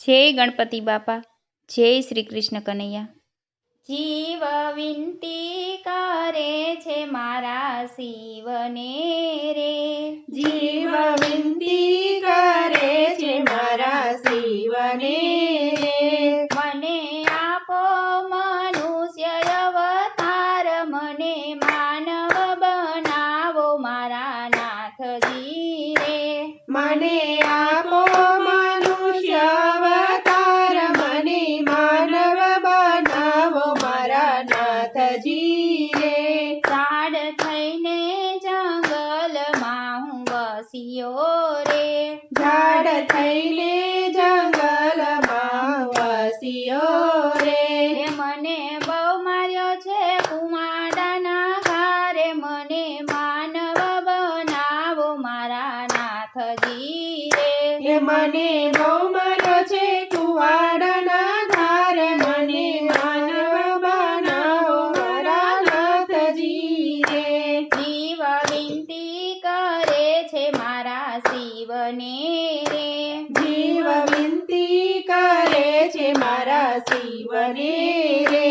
જય ગણપતિ બાપા, જય શ્રી કૃષ્ણ કનૈયા। જીવ વિનતી કરે છે મારા શિવને રે, જીવ વિનતી કરે છે મારા શિવને રે। મને આપો મનુષ્ય અવતાર, મને માનવ બનાવો મારા નાથજી રે। મને આપો મનુષ્ય અવતાર, મને માનવ બનાવો મારા નાથજી રે। ઝાડ થઈને જંગલમાં હું વસ્યો રે, ઝાડ થઈને જંગલમાં વસ્યો રે। હે મને બહુ માર્યો છે કુવાડાના ઘારે, મને માનવ બનાવો મારા નાથજી રે। એ મને બહુ માર્યો છે કુવાડાના ઘાર, મને માનવ બનાવો મારા નાથજી રે। જીવ વિનતી કરે છે મારા શિવને રે, જીવ વિનતી કરે છે મારા શિવને રે।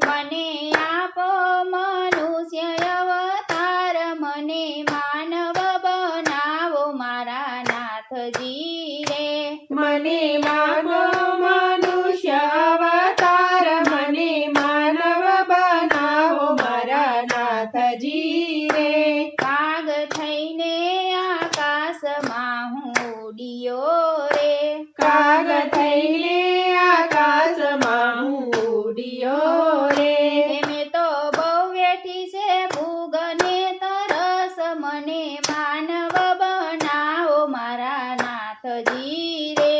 મને આપો મનુષ્ય અવતાર, મને માનવ બનાવો મારા નાથજી રે। મને માનો મનુષ્ય અવતાર, મને માનવ બનાવો મારા નાથજી રે। કાગ થઈને આકાશમાં હું ઉડ્યો રે, કાગ થઈને આકાશમાં હું ઉડ્યો રે। હે મેં તો બહુ વેઠી છે ભૂગને તરસ, મને માનવ બનાવો મારા નાથજી રે।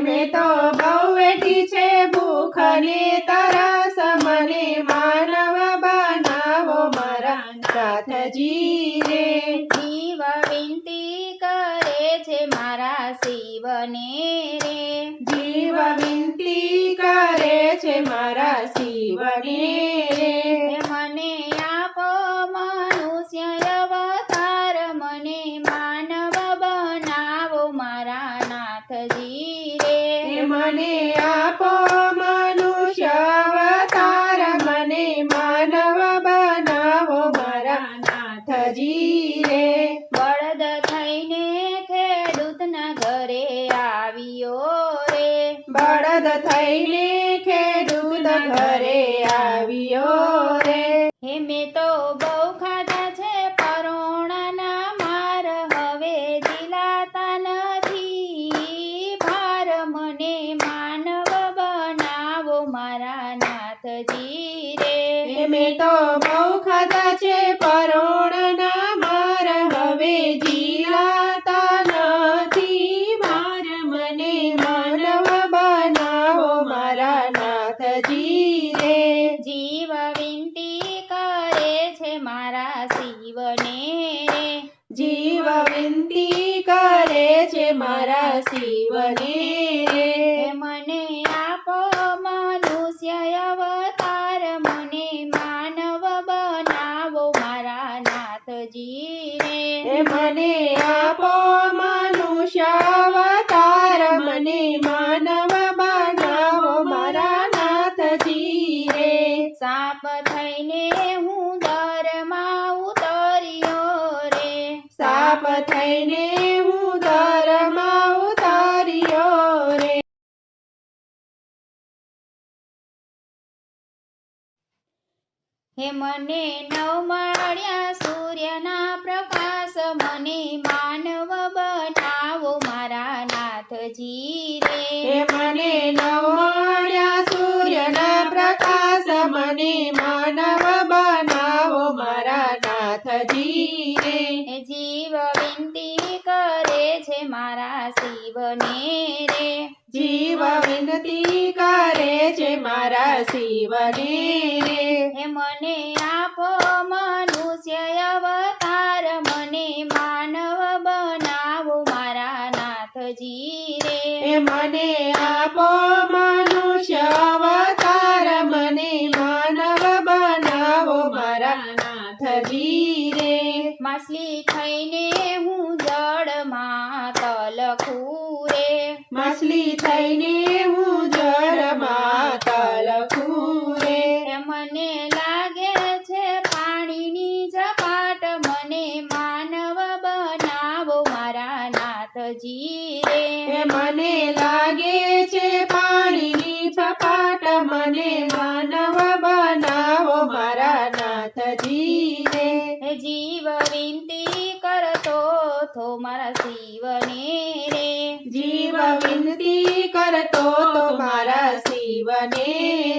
મેં તો બહુ વેઠી છે ભૂખ ને તરસ, મને માનવ બનાવો મારા નાથજી રે। જીવ વિનતી કરે છે મારા શિવને રે, જીવ વિનતી કરે છે મારા શિવને રે। હે મને આપો મનુષ્ય અવતાર, મને માનવ બનાવો મારા નાથજી રે। મને આપો મનુષ્ય અવતાર, મને માનવ બનાવો મારા નાથજી રે। બળદ થઈને ખેડૂતના ઘરે આવ્યો રે, બળદ થઈને ખેડૂત ઘરે આવ્યો રે। હે મેં તો બહુ ખાધા છે પરોણાના માર, હવે જીલાતા નથી ભાર, મને માનવ બનાવો મારા નાથજી રે। મેં તો બહુ ખાધા છે પરોણના માર, હવે જીલાતા નથી ભાર, મને માનવ બનાવો મારા નાથજી રે। જીવ વિનતી કરે છે મારા શિવને રે, જીવ વિનતી કરે છે મારા શિવને રે। હે મને આપો મનુષ્ય અવતાર, મને માનવ બનાવો મારા નાથજી રે। મને આપો મનુષ્ય અવતાર, મને માનવ બનાવો મારા નાથજી રે। સાપ થઈને હું દરમાં ઉતર્યો રે, સાપ થઈને હું દરમાં ઉતાર્યો રે। હે મને નવ મળ્યા સૂર્યના પ્રકાશ, મને માનવ બનાવો મારા નાથજી રે। મને નવ મળ્યા સૂર્યના પ્રકાશ, મને માનવ બનાવો મારા નાથજી રે। હે જીવ વિનતી કરે છે મારા શિવને રે, જીવ વિનતી કરે છે મારા શિવને રે। હે મને આપો મનુષ્ય અવતાર, મને માનવ બનાવો મારા નાથજી રે। મને આપો મનુષ્ય અવતાર, મને માનવ બનાવો મારા નાથજી રે। માછલી થઈને હું જળમાં તલખું રે, માછલી થઈને હું વિનતી કરતો તો મારા શિવને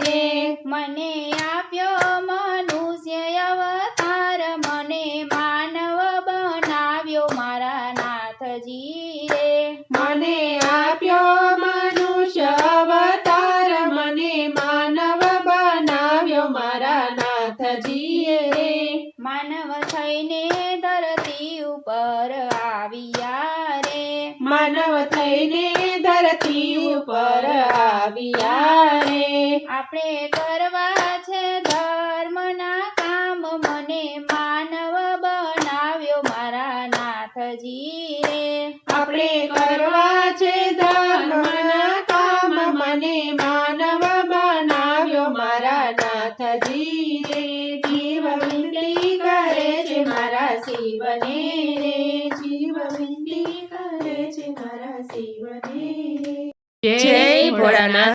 રે મને આપ્યો મનુષ્ય અવતાર મને માનવ બનાવ્યો મારા નાથજી રે મને આપ્યો મનુષ્ય અવતાર મને માનવ બનાવ્યો મારા નાથજીએ રે માનવ થઈને ધરતી ઉપર આવ્યા રે માનવ થઈને ધરતી ઉપર આવ્યા રે આપણે કરવા છે ધર્મના કામ મને માનવ બનાવ્યો મારા નાથજી રે આપણે કરવા છે ધર્મના કામ મને માનવ બનાવ્યો મારા નાથજી રે જીવ વિનતી કરે છે મારા શિવને રે જીવ વિનતી કરે છે મારા શિવને રે જય ભોળાનાથ